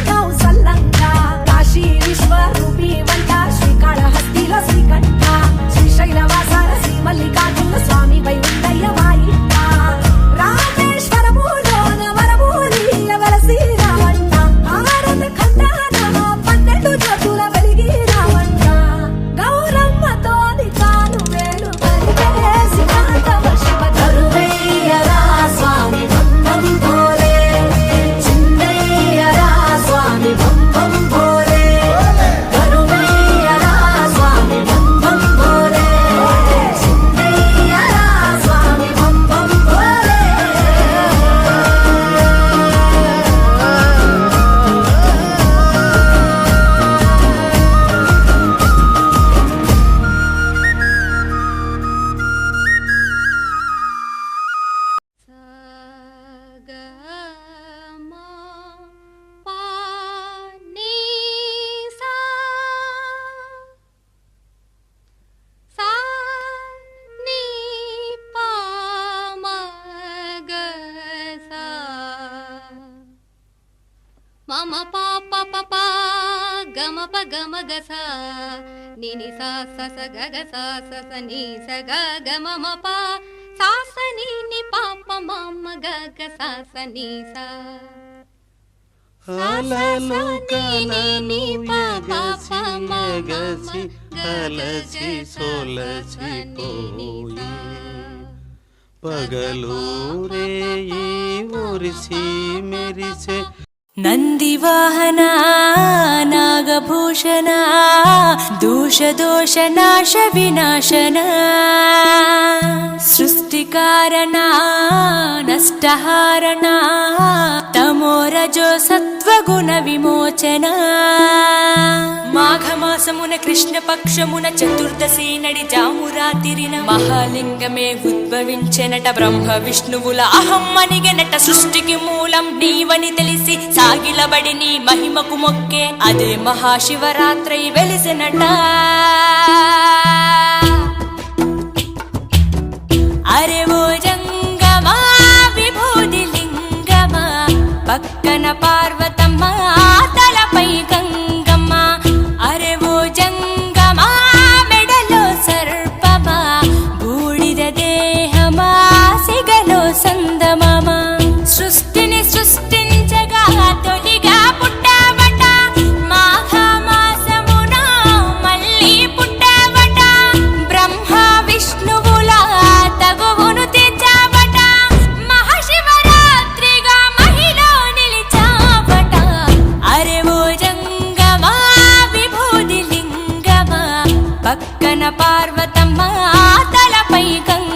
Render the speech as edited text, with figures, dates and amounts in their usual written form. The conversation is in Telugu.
బతకవు సల్లంగా కాశీ విశ్వరూపి వంట శ్రీకాళహస్తిలో శ్రీకంఠ శ్రీశైల వాసాల శ్రీ మల్లికార్జున స్వామి వై ఉండయ్య మా ఇంట రామేశ్వరములోన వరమూలియ వలసి రావంట భారత ఖండాన 12 జ్యోతుల వెలిగి రావంట గౌరమ్మతోని కాలు వేలు కలిపేసి మాధవ శివ కరువయ్యరా స్వామి బం బం భోలే చిన్నయ్యరా స్వామి బం బం భోలే కరువయ్యరా స్వామి బం బం భోలే చిన్నయ్యరా స్వామి బం బం భోలే మమ పాప పప గమ ప గమ గస నిని సా స స గ గ స స స ని స గ గ మమ ప సా స ని ని పాప మమ గ గ స స ని స అలలు కలలు ఎగసి అలసి సొలసిపోయి పగలు రేయి మురిసి మెరిసే నందివాహన నాగభూషణ దోష నాశ వినాశన సృష్టికారణ నష్టహారణ తమోరజో సత్వగుణ విమోచన మాఘమాసమున కృష్ణపక్షమున చతుర్దశి నడి జామురాతిరిన మహాలింగమే ఉద్భవించెనట బ్రహ్మ విష్ణువుల అహం అనిగెనట సృష్టికి మూలం నీవని తెలిసి సాగిలబడి నీ మహిమకు మొక్కే అదే మహాశివరాత్రి వెలిసినట అరే ఓ జంగమా విభూది లింగమా పక్కన పార్వతమ్మ తలపై గంగమ్మ అరే ఓ జంగమా మెడలో సర్పమా బూడిద దేహమా సిగలో సందమమా సృష్టిని సృష్టించగా తొలిగా పుట్టావట మాఘమాసమున మళ్ళీ పుట్టావట బ్రహ్మ విష్ణువుల తగువును తెచ్చావట మహాశివరాత్రిగా మహిలో నిలిచావట అరే ఓ జంగమా విభూది లింగమా పక్కన పార్వతమ్మ తలపై గంగ